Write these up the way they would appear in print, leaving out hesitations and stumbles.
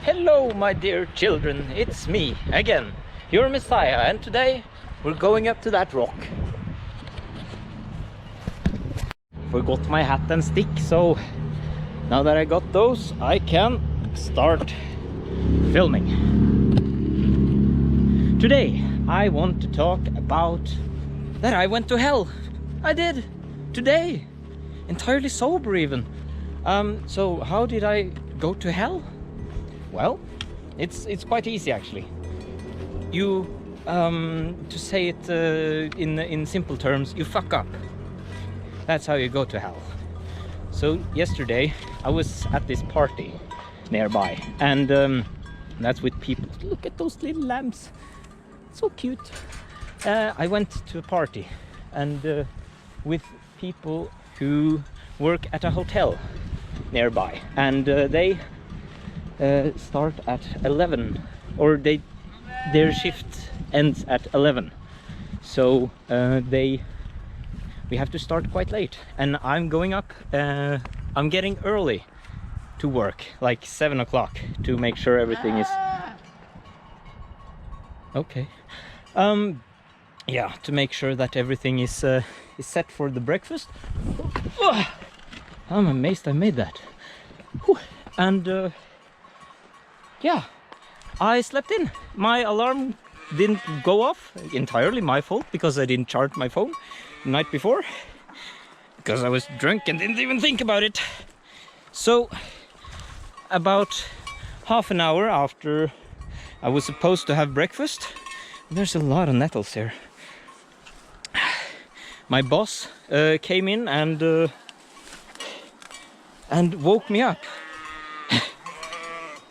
Hello, my dear children, it's me again, your Messiah, and today we're going up to that rock. Forgot my hat and stick, so now that I got those, I can start filming. Today, I want to talk about that I went to hell. I did, today, entirely sober even. So how did I go to hell? Well, it's quite easy actually. You, to say it in simple terms, you fuck up. That's how you go to hell. So yesterday I was at this party nearby, and that's with people. Look at those little lambs, so cute. I went to a party and with people who work at a hotel nearby, and they start at 11, or their shift ends at 11, so we have to start quite late, and I'm going up, I'm getting early to work, like 7 o'clock, to make sure everything is okay. Yeah, to make sure that everything is set for the breakfast. I'm amazed I made that. And yeah, I slept in. My alarm didn't go off, entirely my fault, because I didn't charge my phone the night before, because I was drunk and didn't even think about it. So about half an hour after I was supposed to have breakfast, there's a lot of nettles here. My boss came in and woke me up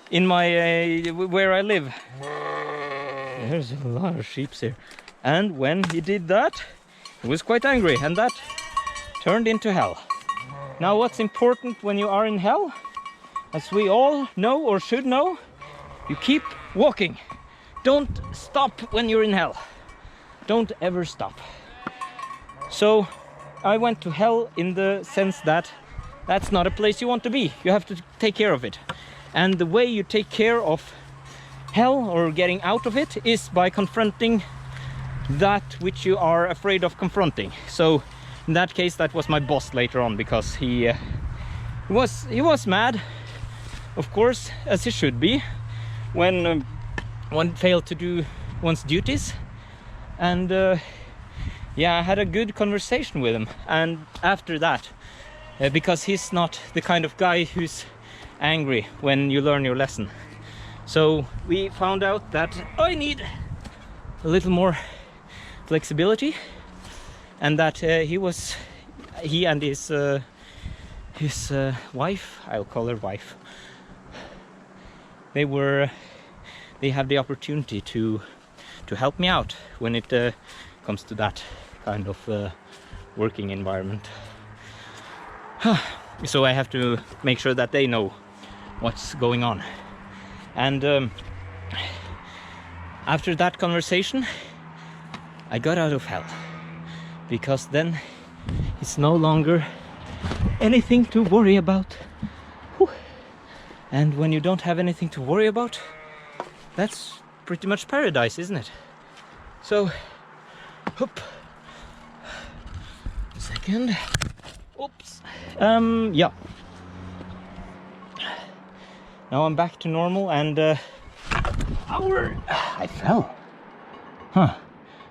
in my where I live. There's a lot of sheep here, and when he did that, he was quite angry, and that turned into hell. Now, what's important when you are in hell, as we all know or should know, you keep walking. Don't stop when you're in hell. Don't ever stop. So I went to hell in the sense that that's not a place you want to be. You have to take care of it. And the way you take care of hell, or getting out of it, is by confronting that which you are afraid of confronting. So in that case, that was my boss later on, because he was mad, of course, as he should be, when one failed to do one's duties. And yeah, I had a good conversation with him, and after that, because he's not the kind of guy who's angry when you learn your lesson. So we found out that I need a little more flexibility, and that he and his wife, I'll call her wife, they have the opportunity to help me out when it comes to that kind of working environment. So I have to make sure that they know what's going on. And after that conversation, I got out of hell, because then it's no longer anything to worry about. And when you don't have anything to worry about, that's pretty much paradise, isn't it? So, hoop. A second. Oops. Yeah. Now I'm back to normal, and I fell. Huh.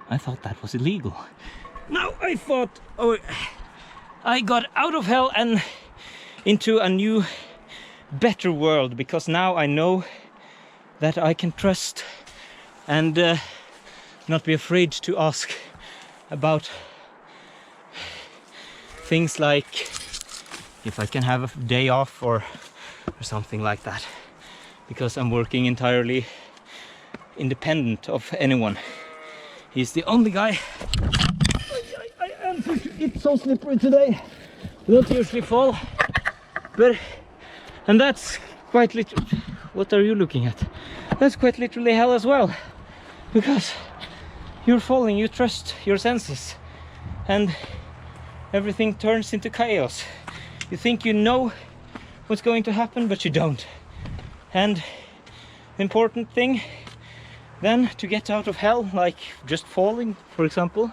I thought that was illegal. Now I thought, oh, I got out of hell and into a new, better world, because now I know that I can trust and not be afraid to ask about things like if I can have a day off or something like that, because I'm working entirely independent of anyone. He's the only guy. It's so slippery today. I don't usually fall, and that's quite literally. What are you looking at? That's quite literally hell as well, because you're falling, you trust your senses, and everything turns into chaos. You think you know what's going to happen, but you don't. And The important thing then to get out of hell, like just falling, for example,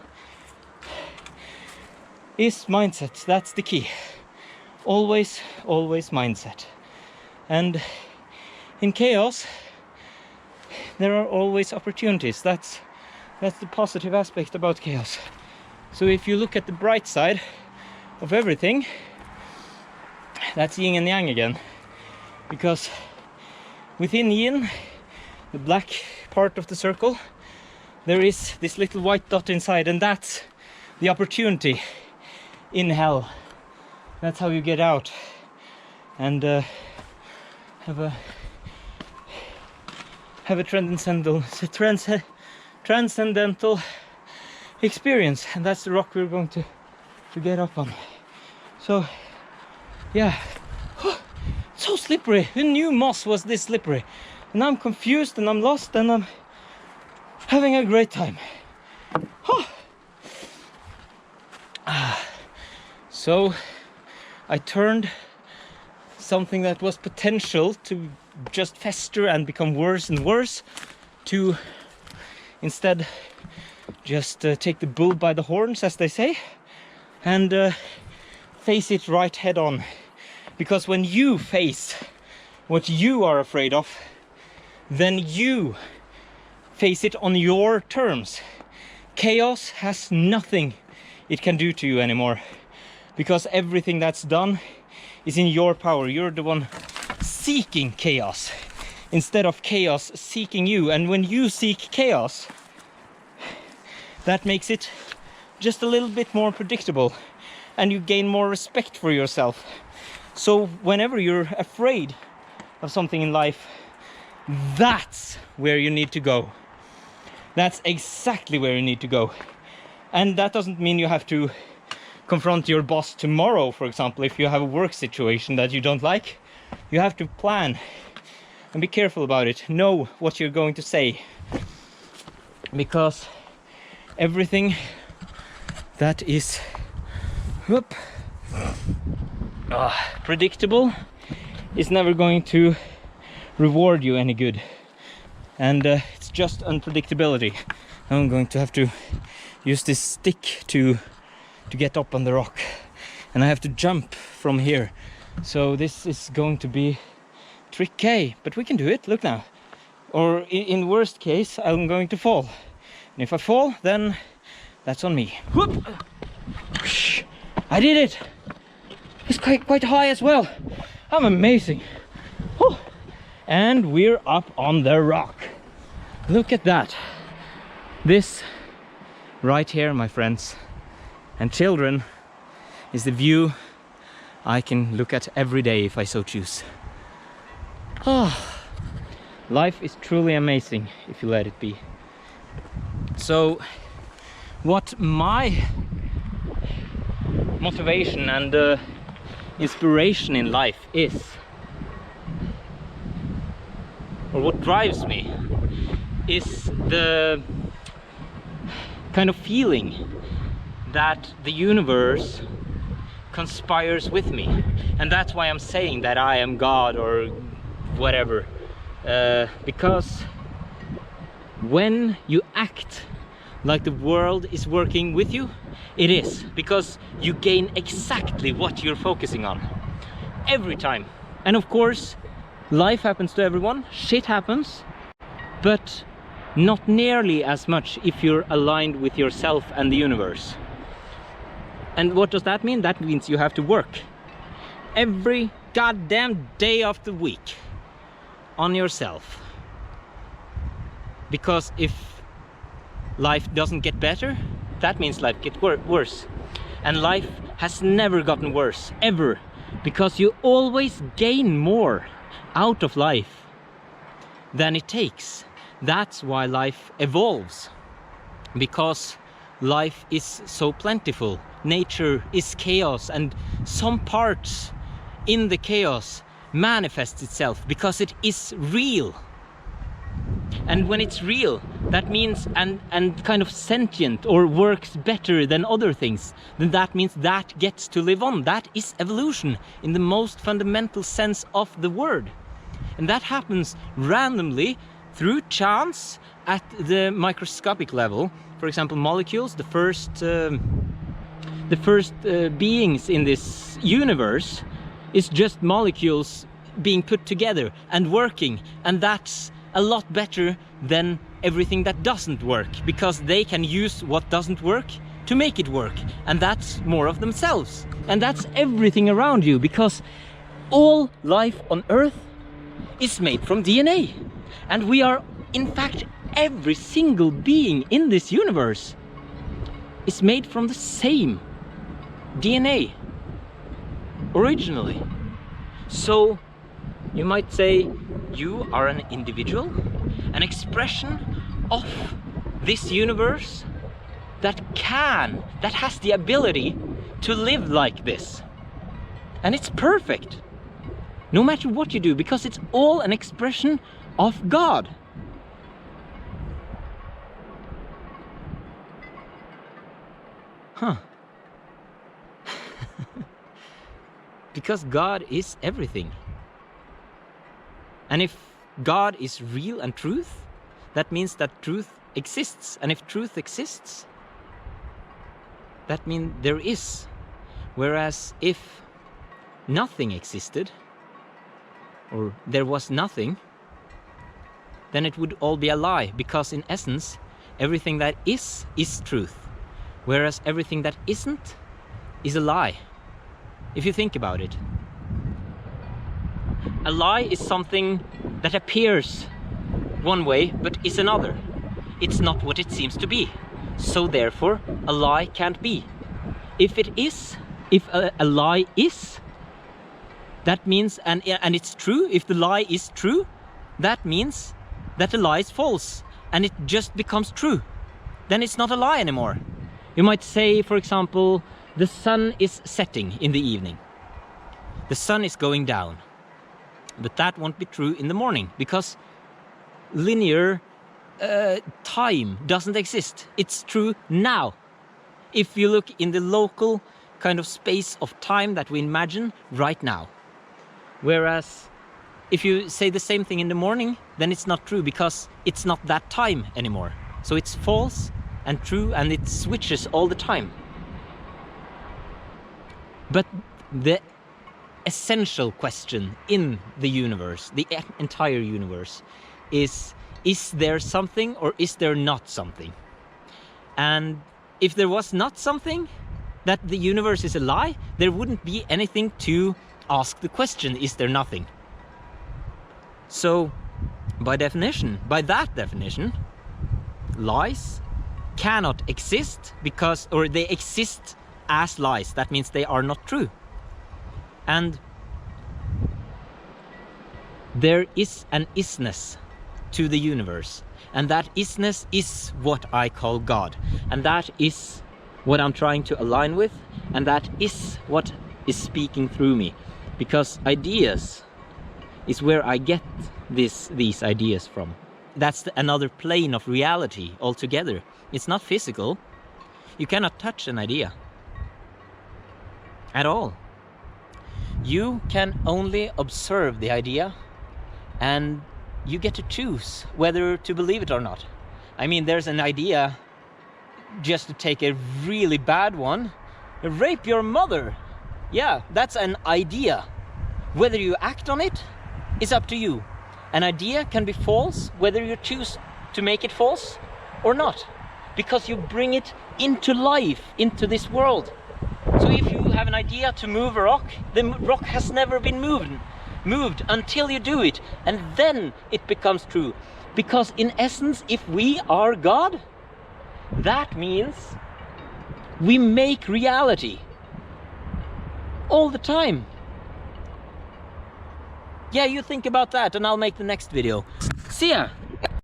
is mindset. That's the key. Always mindset. And in chaos, there are always opportunities. That's the positive aspect about chaos. So if you look at the bright side of everything, that's yin and yang again. Because within yin, the black part of the circle, there is this little white dot inside, and that's the opportunity in hell. That's how you get out and have a transcendental experience. And that's the rock we're going to get up on. So yeah, so slippery. Who knew moss was this slippery? And I'm confused and I'm lost and I'm having a great time. So I turned something that was potential to just fester and become worse and worse to instead just take the bull by the horns, as they say, and face it right head on. Because when you face what you are afraid of, then you face it on your terms. Chaos has nothing it can do to you anymore, because everything that's done is in your power. You're the one seeking chaos instead of chaos seeking you. And when you seek chaos, that makes it just a little bit more predictable and you gain more respect for yourself. So whenever you're afraid of something in life, that's where you need to go. That's exactly where you need to go. And that doesn't mean you have to confront your boss tomorrow, for example. If you have a work situation that you don't like, you have to plan and be careful about it. Know what you're going to say, because everything that is predictable is never going to reward you any good. And it's just unpredictability. I'm going to have to use this stick to get up on the rock, and I have to jump from here. So this is going to be tricky, but we can do it. Look now. Or in worst case, I'm going to fall. And if I fall, then that's on me. Whoop! I did it! It's quite high as well. I'm amazing. Whew. And we're up on the rock. Look at that. This right here, my friends and children, is the view I can look at every day if I so choose. Life is truly amazing if you let it be. So what my motivation and inspiration in life is, or what drives me, is the kind of feeling that the universe conspires with me. And that's why I'm saying that I am God or whatever, because when you act like the world is working with you, it is, because you gain exactly what you're focusing on every time. And of course, life happens to everyone, shit happens, but not nearly as much if you're aligned with yourself and the universe. And what does that mean? That means you have to work every goddamn day of the week on yourself. Because if life doesn't get better, that means life gets worse. And life has never gotten worse, ever. Because you always gain more out of life than it takes. That's why life evolves. Because life is so plentiful. Nature is chaos, and some parts in the chaos manifests itself because it is real. And when it's real, that means and kind of sentient or works better than other things, then that means that gets to live on. That is evolution in the most fundamental sense of the word. And that happens randomly through chance at the microscopic level. For example, molecules, the first beings in this universe is just molecules being put together and working, and that's a lot better than everything that doesn't work, because they can use what doesn't work to make it work, and that's more of themselves. And that's everything around you, because all life on Earth is made from DNA, and we are, in fact, every single being in this universe is made from the same DNA originally. So you might say you are an individual, an expression of this universe that has the ability to live like this. And it's perfect, no matter what you do, because it's all an expression of God. Huh. Because God is everything. And if God is real and truth, that means that truth exists. And if truth exists, that means there is. Whereas if nothing existed, or there was nothing, then it would all be a lie, because in essence, everything that is truth. Whereas everything that isn't is a lie. If you think about it. A lie is something that appears one way but is another. It's not what it seems to be. So therefore, a lie can't be. If a lie is, that means, and it's true, if the lie is true, that means that the lie is false, and it just becomes true. Then it's not a lie anymore. You might say, for example, the sun is setting in the evening. The sun is going down. But that won't be true in the morning, because linear time doesn't exist. It's true now. If you look in the local kind of space of time that we imagine right now. Whereas if you say the same thing in the morning, then it's not true, because it's not that time anymore. So it's false and true, and it switches all the time. But the essential question in the universe, the entire universe, is there something or is there not something? And if there was not something, that the universe is a lie, there wouldn't be anything to ask the question, is there nothing? So by that definition, lies cannot exist, because, or they exist as lies. That means they are not true. And there is an isness to the universe, and that isness is what I call God, and that is what I'm trying to align with, and that is what is speaking through me, because ideas is where I get these ideas from. That's another plane of reality altogether. It's not physical. You cannot touch an idea at all. You can only observe the idea, and you get to choose whether to believe it or not. I mean, there's an idea, just to take a really bad one, rape your mother. Yeah, that's an idea. Whether you act on it is up to you. An idea can be false, whether you choose to make it false or not, because you bring it into life, into this world. So if you have an idea to move a rock, the rock has never been moved until you do it, and then it becomes true. Because in essence, if we are God, that means we make reality all the time. Yeah, you think about that, and I'll make the next video. See ya!